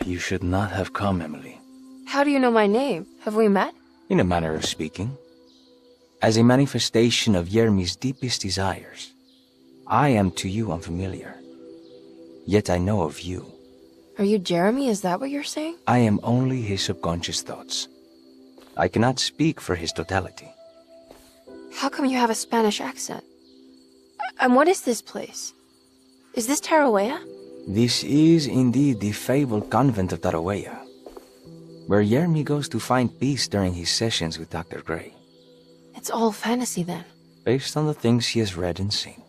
You should not have come, Emily. How do you know my name? Have we met? In a manner of speaking. As a manifestation of Yermi's deepest desires, I am to you unfamiliar. Yet I know of you. Are you Jeremy? Is that what you're saying? I am only his subconscious thoughts. I cannot speak for his totality. How come you have a Spanish accent? And what is this place? Is this Tarawea? This is indeed the fabled convent of Tarawea, where Yermi goes to find peace during his sessions with Dr. Gray. It's all fantasy then. Based on the things he has read and seen.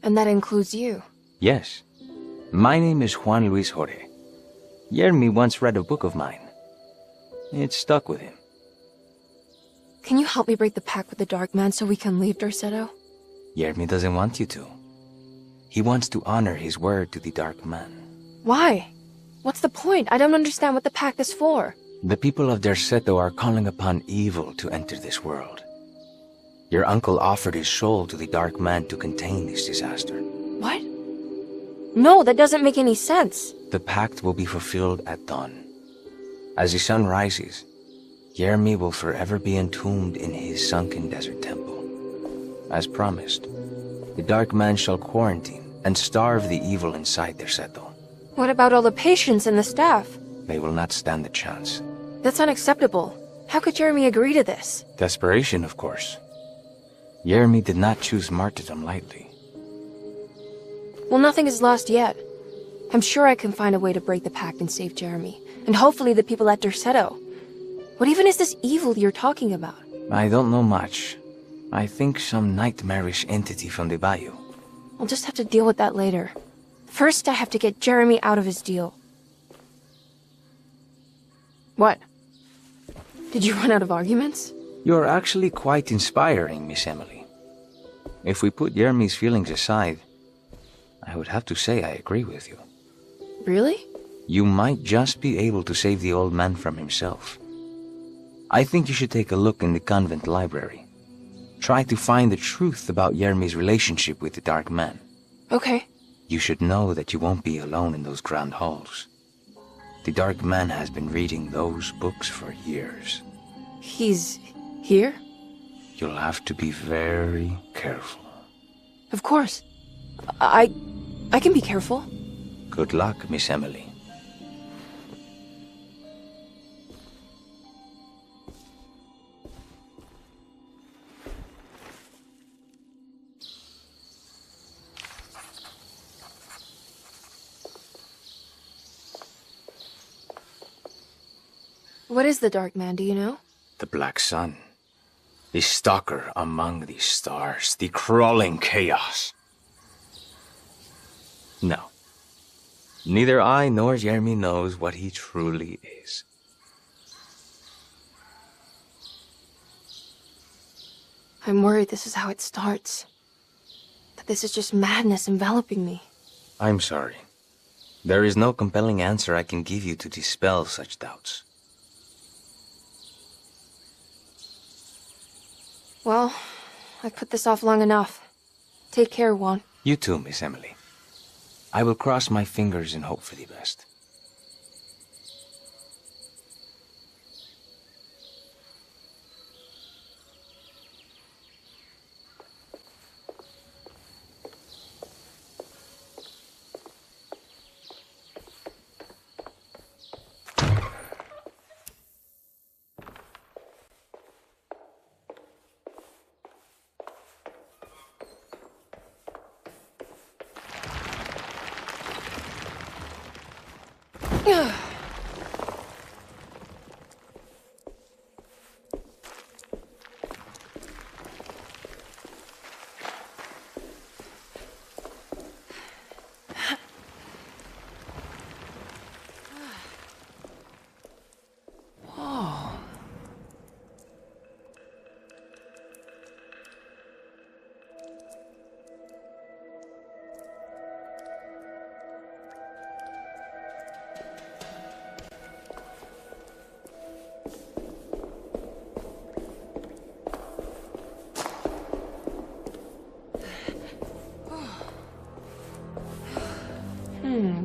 And that includes you? Yes. My name is Juan Luis Jorge. Yermi once read a book of mine. It stuck with him. Can you help me break the pact with the Dark Man so we can leave Dorsetto? Yermi doesn't want you to. He wants to honor his word to the Dark Man. Why? What's the point? I don't understand what the pact is for. The people of Dorsetto are calling upon evil to enter this world. Your uncle offered his soul to the Dark Man to contain this disaster. What? No, that doesn't make any sense. The pact will be fulfilled at dawn. As the sun rises, Yermi will forever be entombed in his sunken desert temple. As promised, the Dark Man shall quarantine and starve the evil inside Dorsetto. What about all the patients and the staff? They will not stand a chance. That's unacceptable. How could Jeremy agree to this? Desperation, of course. Yermi did not choose martyrdom lightly. Well, nothing is lost yet. I'm sure I can find a way to break the pact and save Jeremy. And hopefully the people at Dorsetto. What even is this evil you're talking about? I don't know much. I think some nightmarish entity from the bayou. I'll just have to deal with that later. First, I have to get Jeremy out of his deal. What? Did you run out of arguments? You're actually quite inspiring, Miss Emily. If we put Yermi's feelings aside, I would have to say I agree with you. Really? You might just be able to save the old man from himself. I think you should take a look in the convent library. Try to find the truth about Yermi's relationship with the Dark Man. Okay. You should know that you won't be alone in those grand halls. The Dark Man has been reading those books for years. He's here? You'll have to be very careful. Of course. I can be careful. Good luck, Miss Emily. What is the Dark Man, do you know? The Black Sun. The stalker among the stars. The crawling chaos. No. Neither I nor Jeremy knows what he truly is. I'm worried this is how it starts. That this is just madness enveloping me. I'm sorry. There is no compelling answer I can give you to dispel such doubts. Well, I've put this off long enough. Take care, Juan. You too, Miss Emily. I will cross my fingers and hope for the best.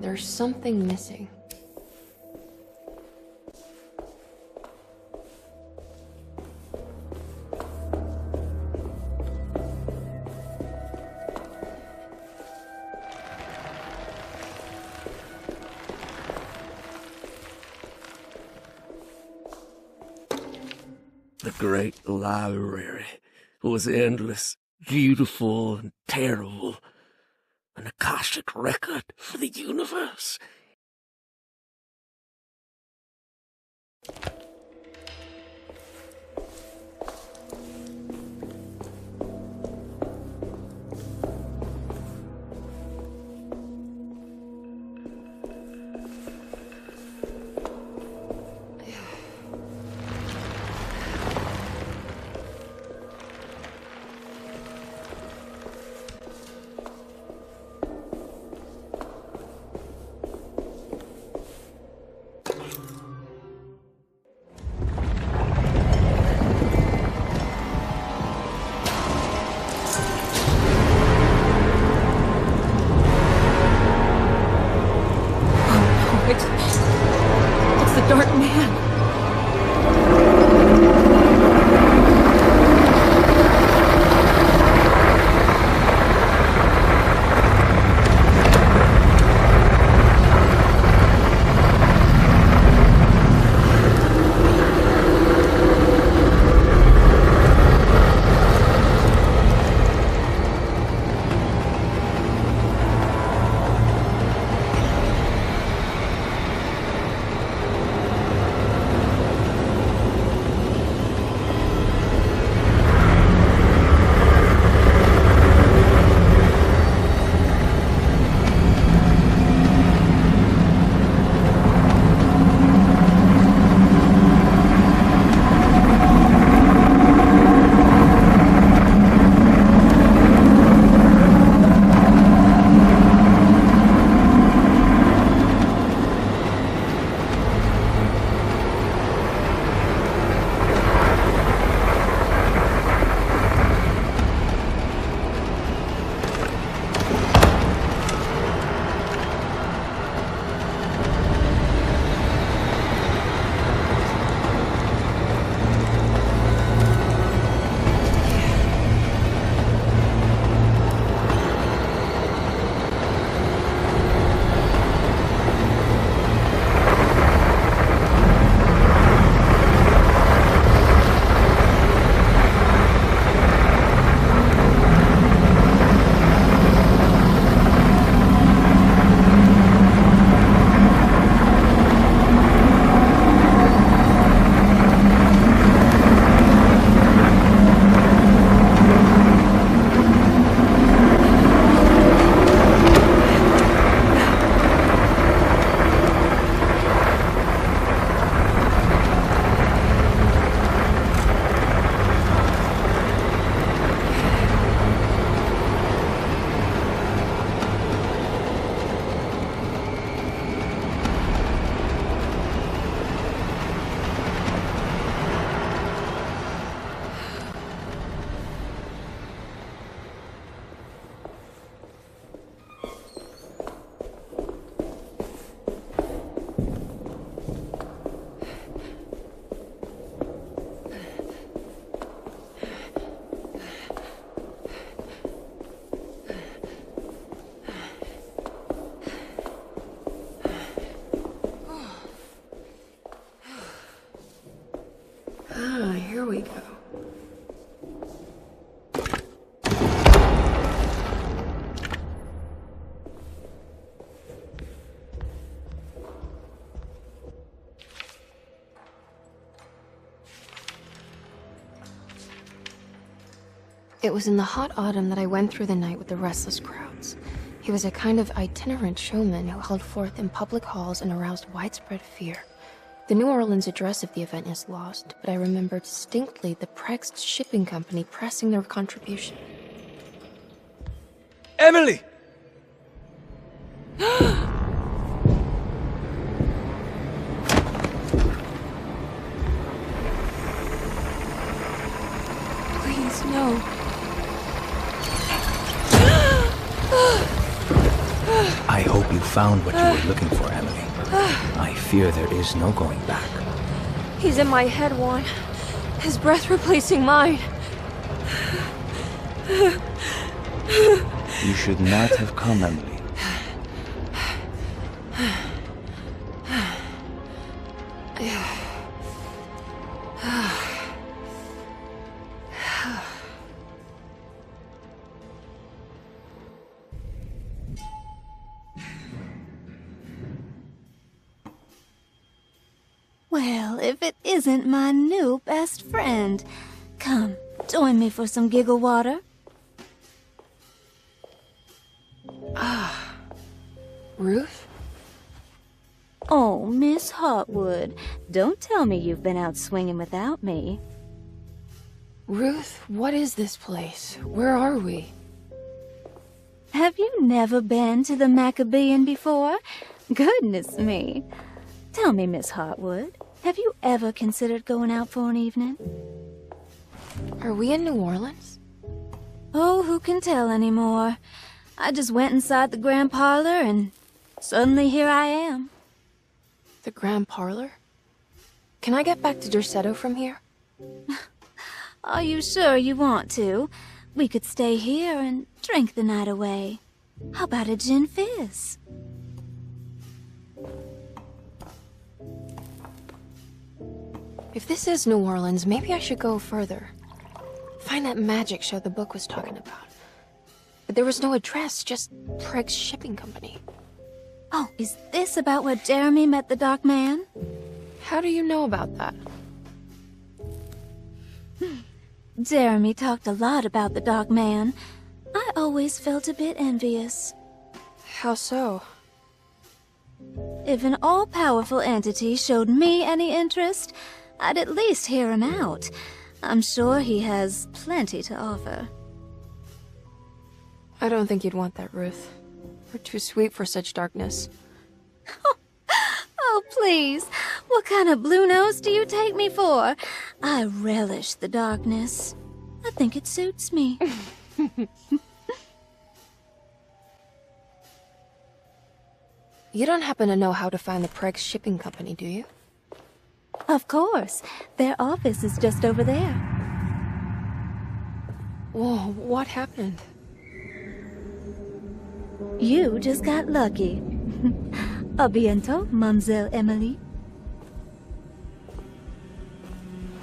There's something missing. great library was endless, beautiful, and terrible. An Akashic record for the universe. It's the Dark Man. Here we go. It was in the hot autumn that I went through the night with the restless crowds. He was a kind of itinerant showman who held forth in public halls and aroused widespread fear. The New Orleans address of the event is lost, but I remember distinctly the Prext shipping company pressing their contribution. Emily! Please, no. I hope you found what you were looking for, Emily. I fear there is no going back. He's in my head, Juan. His breath replacing mine. You should not have come, Emily. Well, if it isn't my new best friend. Come, join me for some giggle water. Ruth? Oh, Miss Hartwood, don't tell me you've been out swinging without me. Ruth, what is this place? Where are we? Have you never been to the Maccabean before? Goodness me. Tell me, Miss Hartwood, have you ever considered going out for an evening? Are we in New Orleans? Oh, who can tell anymore? I just went inside the grand parlor and suddenly here I am. The Grand Parlor? Can I get back to Derceto from here? Are you sure you want to? We could stay here and drink the night away. How about a gin fizz? If this is New Orleans, maybe I should go further. Find that magic show the book was talking about. But there was no address, just Preg's Shipping Company. Oh, is this about where Jeremy met the Dark Man? How do you know about that? Jeremy talked a lot about the Dark Man. I always felt a bit envious. How so? If an all-powerful entity showed me any interest, I'd at least hear him out. I'm sure he has plenty to offer. I don't think you'd want that, Ruth. We're too sweet for such darkness. Oh, please. What kind of blue nose do you take me for? I relish the darkness. I think it suits me. You don't happen to know how to find the Preg's Shipping Company, do you? Of course. Their office is just over there. Whoa, what happened? You just got lucky. A bientôt, Mademoiselle Emily.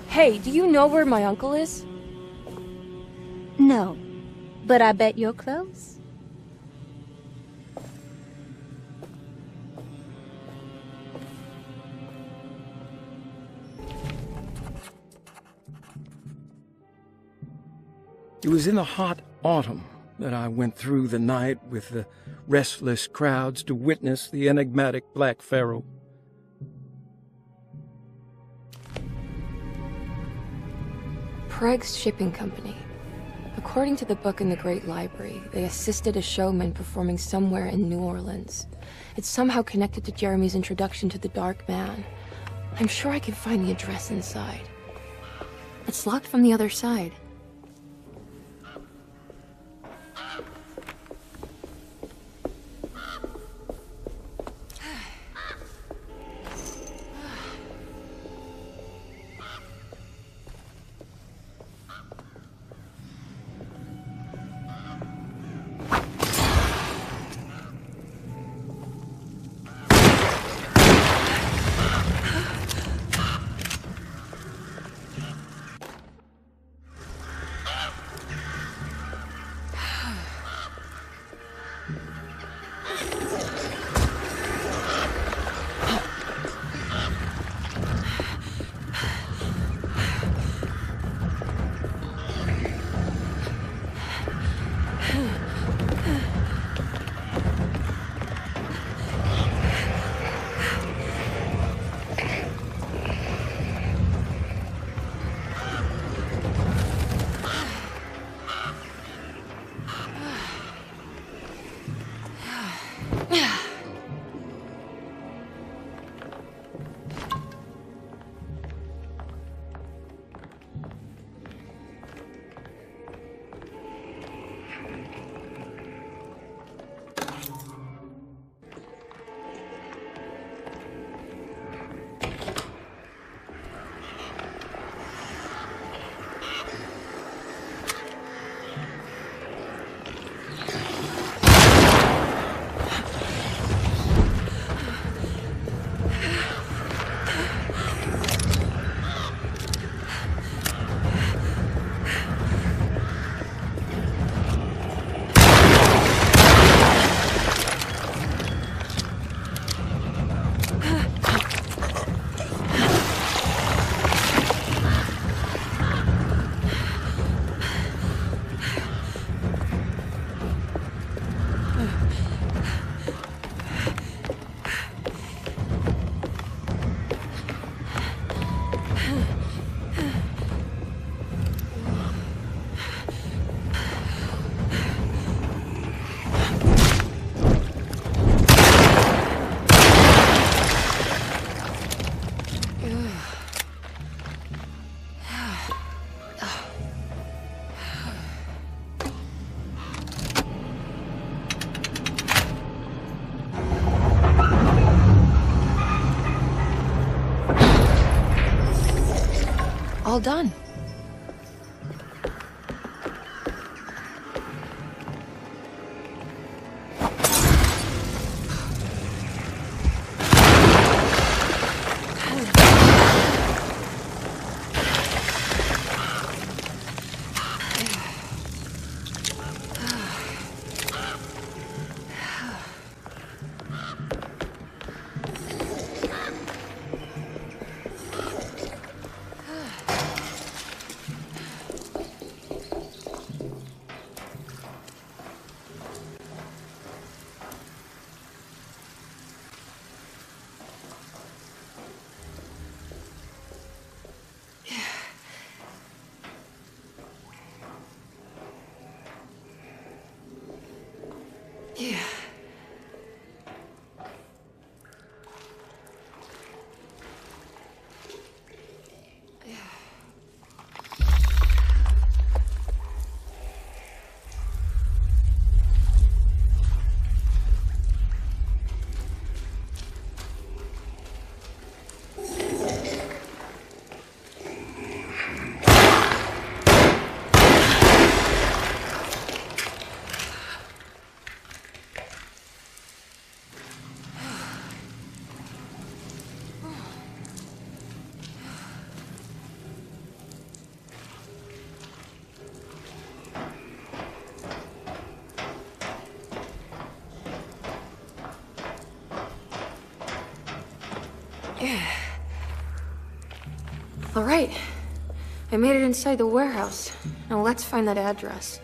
Hey, do you know where my uncle is? No, but I bet you're close. It was in the hot autumn that I went through the night with the restless crowds to witness the enigmatic Black Pharaoh. Preg's Shipping Company. According to the book in the Great Library, they assisted a showman performing somewhere in New Orleans. It's somehow connected to Jeremy's introduction to the Dark Man. I'm sure I can find the address inside. It's locked from the other side. all done. Yeah. All right. I made it inside the warehouse. Now let's find that address.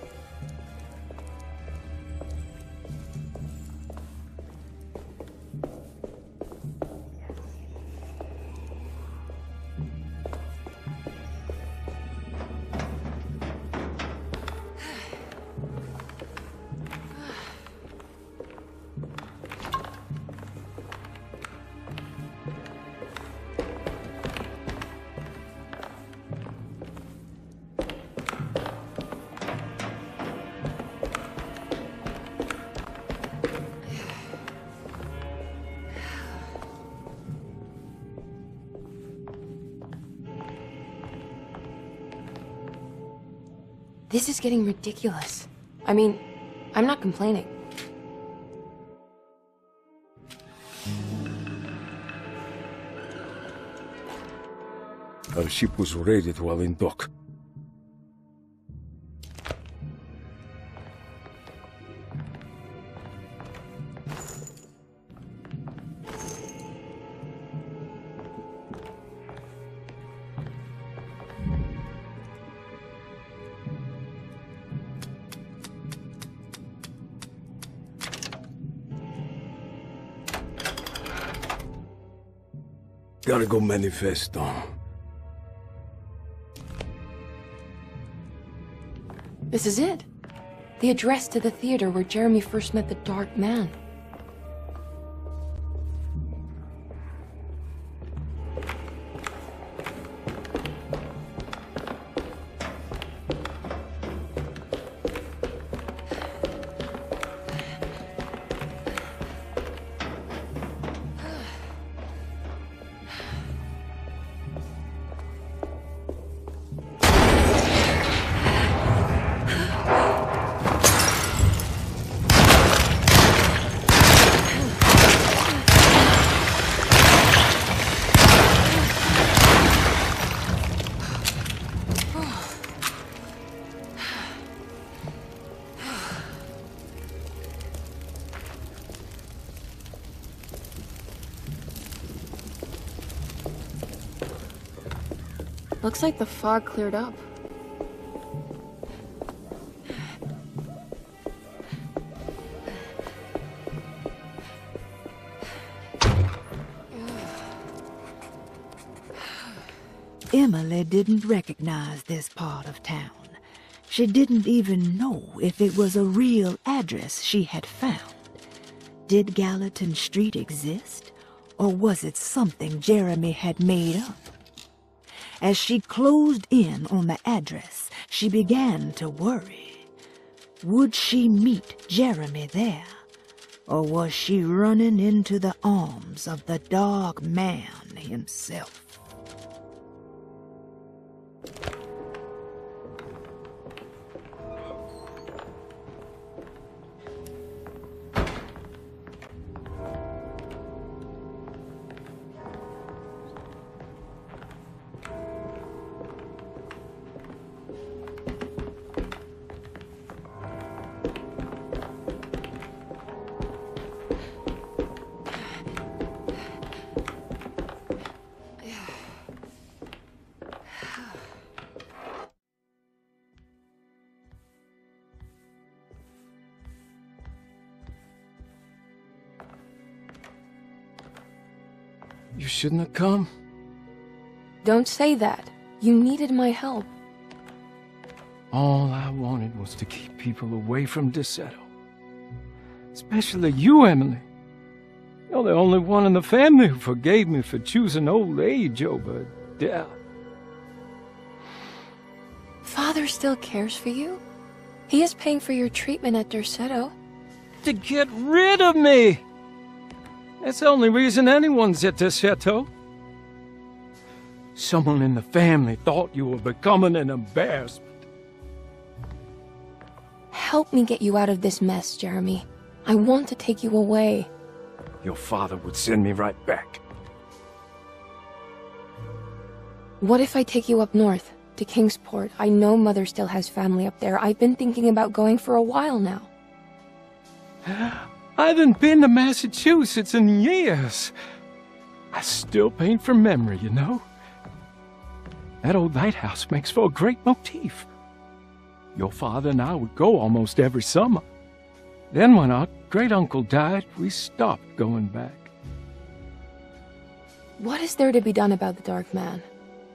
This is getting ridiculous. I mean, I'm not complaining. Our ship was raided while in dock. Gotta go manifesto. This is it. The address to the theater where Jeremy first met the Dark Man. Looks like the fog cleared up. Emily didn't recognize this part of town. She didn't even know if it was a real address she had found. Did Gallatin Street exist, or was it something Jeremy had made up? As she closed in on the address, she began to worry. Would she meet Jeremy there, or was she running into the arms of the Dark Man himself? You shouldn't have come. Don't say that. You needed my help. All I wanted was to keep people away from Desetto. Especially you, Emily. You're the only one in the family who forgave me for choosing old age over death. Father still cares for you? He is paying for your treatment at Desetto. To get rid of me! That's the only reason anyone's at Desetto. Someone in the family thought you were becoming an embarrassment. Help me get you out of this mess, Jeremy. I want to take you away. Your father would send me right back. What if I take you up north, to Kingsport? I know Mother still has family up there. I've been thinking about going for a while now. I haven't been to Massachusetts in years. I still paint from memory, you know. That old lighthouse makes for a great motif. Your father and I would go almost every summer. Then when our great-uncle died, we stopped going back. What is there to be done about the Dark Man?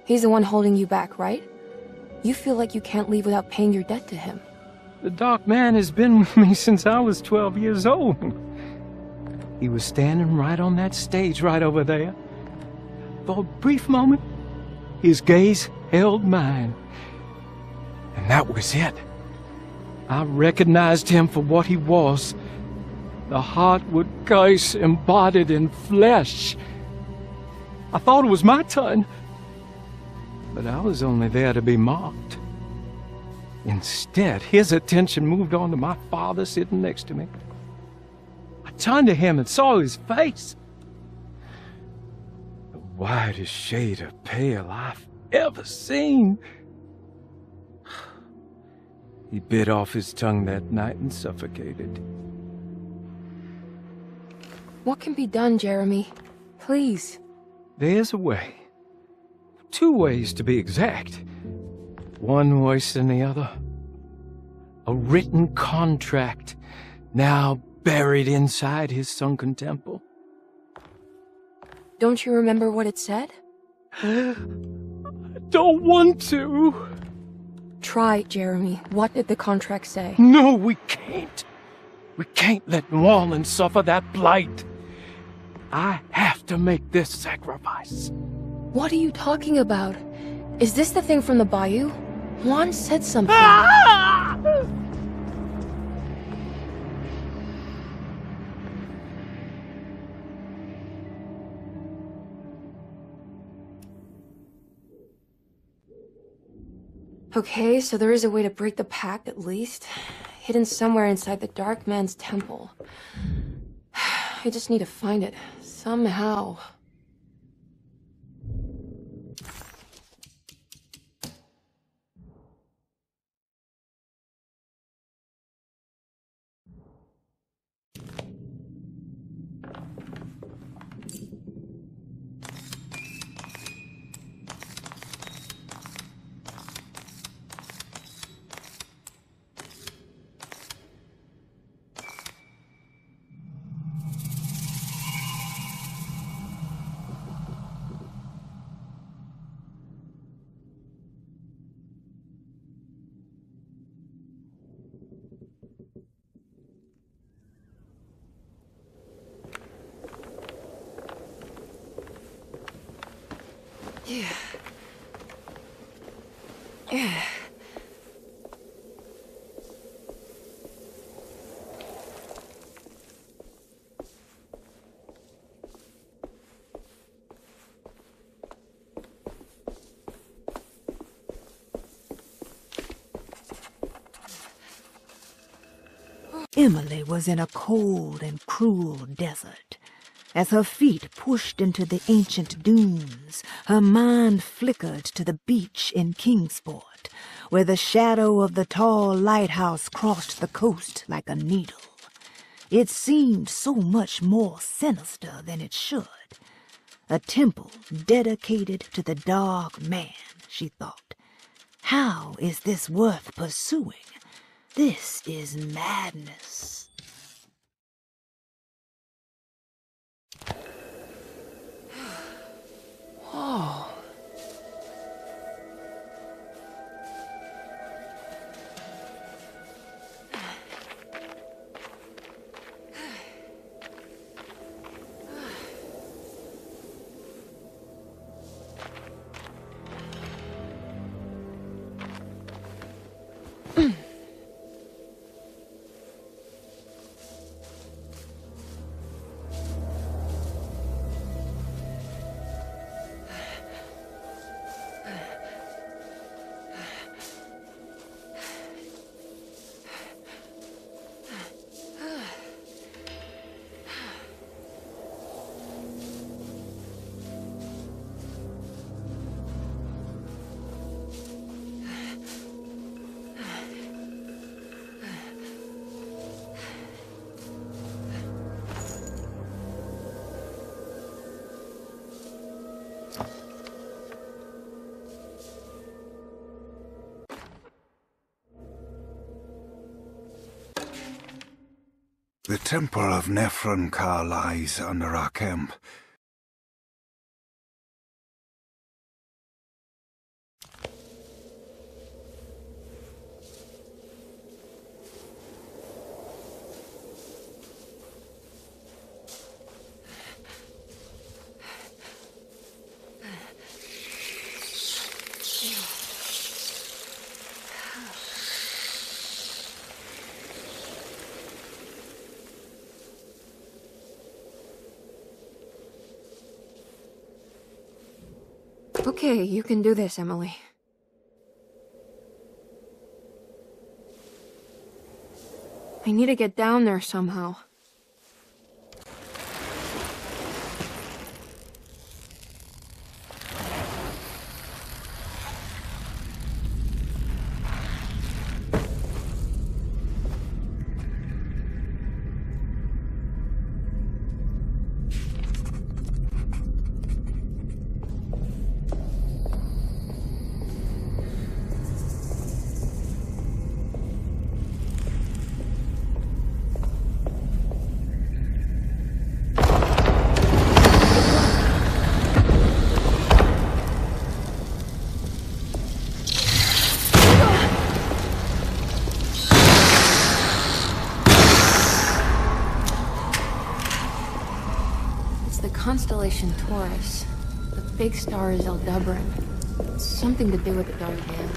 He's the one holding you back, right? You feel like you can't leave without paying your debt to him. The Dark Man has been with me since I was 12 years old. He was standing right on that stage right over there. For a brief moment, his gaze held mine. And that was it. I recognized him for what he was. The Hartwood curse embodied in flesh. I thought it was my turn. But I was only there to be mocked. Instead, his attention moved on to my father sitting next to me. I turned to him and saw his face. The whitest shade of pale I've ever seen. He bit off his tongue that night and suffocated. What can be done, Jeremy? Please. There's a way. 2 ways to be exact. One worse than the other. A written contract, now buried inside his sunken temple. Don't you remember what it said? I don't want to. Try, Jeremy. What did the contract say? No, we can't. We can't let New Orleans suffer that blight. I have to make this sacrifice. What are you talking about? Is this the thing from the bayou? Juan said something. Okay, so there is a way to break the pact, at least. Hidden somewhere inside the Dark Man's temple. I just need to find it, somehow. Yeah. Emily was in a cold and cruel desert. As her feet pushed into the ancient dunes, her mind flickered to the beach in Kingsport, where the shadow of the tall lighthouse crossed the coast like a needle. It seemed so much more sinister than it should. A temple dedicated to the Dark Man, she thought. How is this worth pursuing? This is madness. Oh. The temple of Nephron-Ka lies under our camp. Okay, you can do this, Emily. I need to get down there somehow. Constellation Taurus. The big star is Aldebaran. It's something to do with the Dark Man.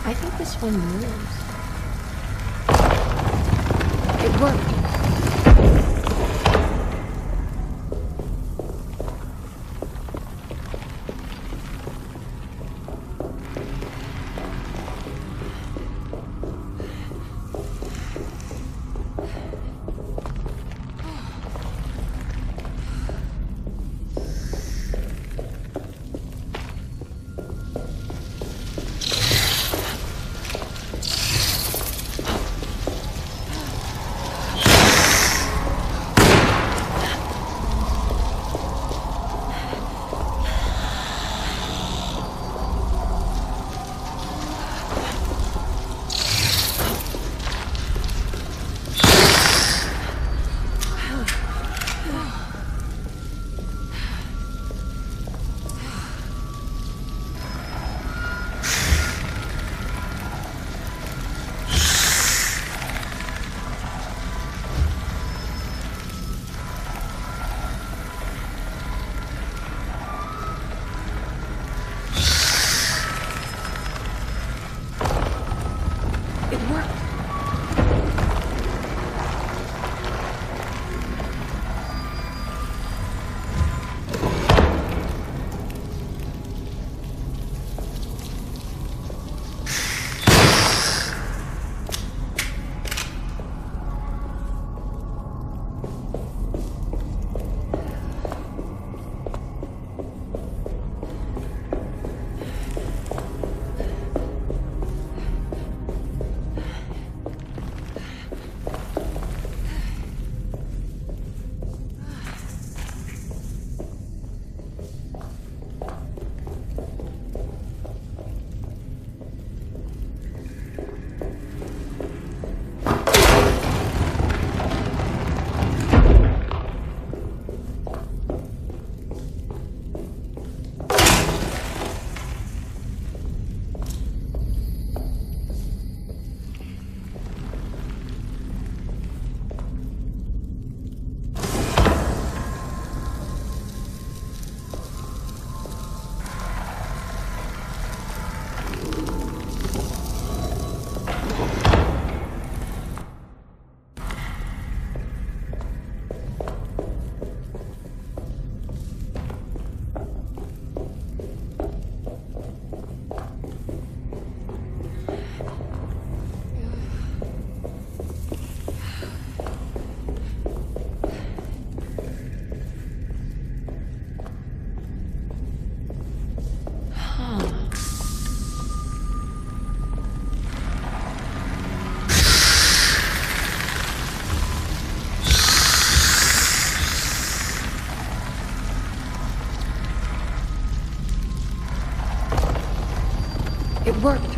I think this one moves. It worked. It worked.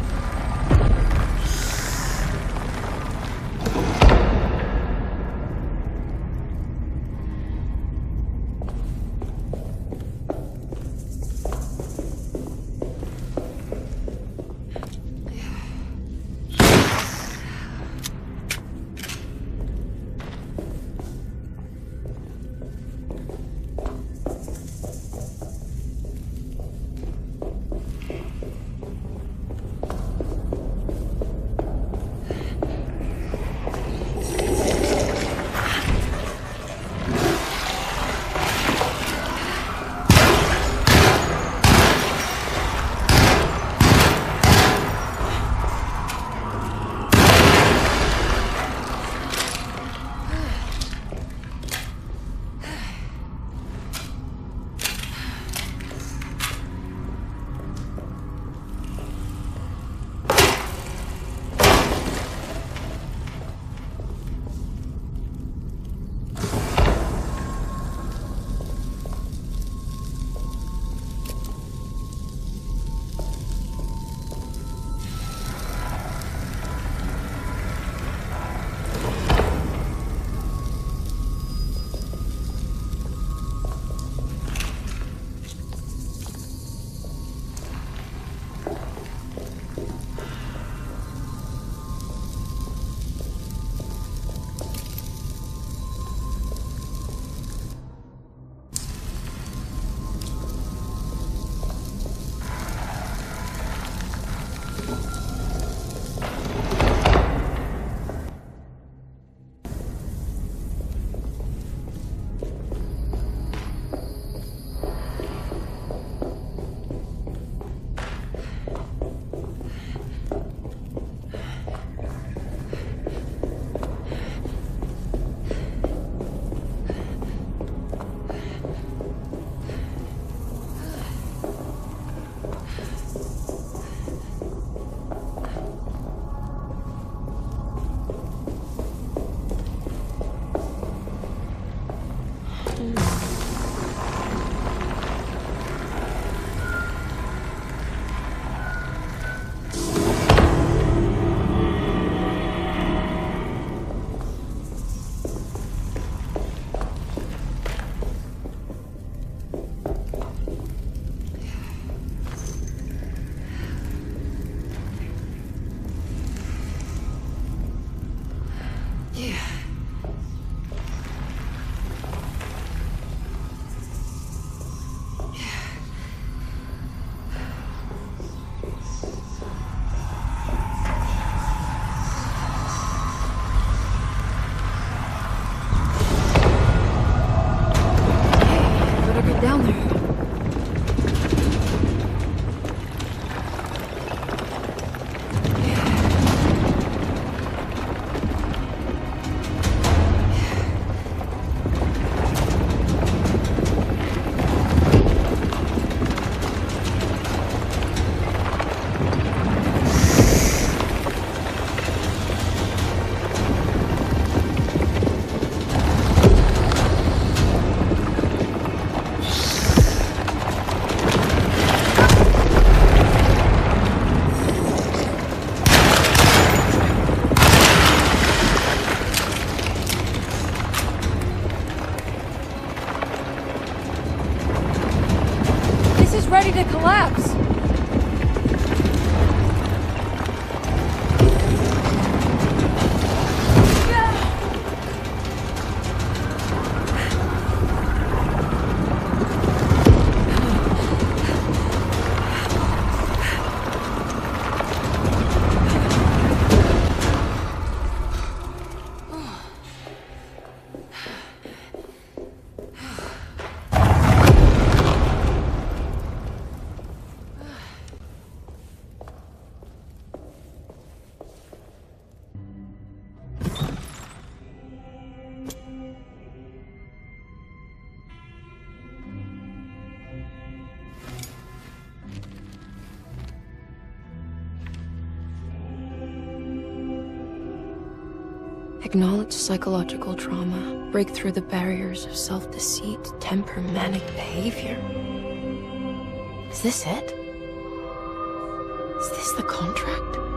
Ready to collapse. Acknowledge psychological trauma, break through the barriers of self-deceit, temper manic behavior. Is this it? Is this the contract?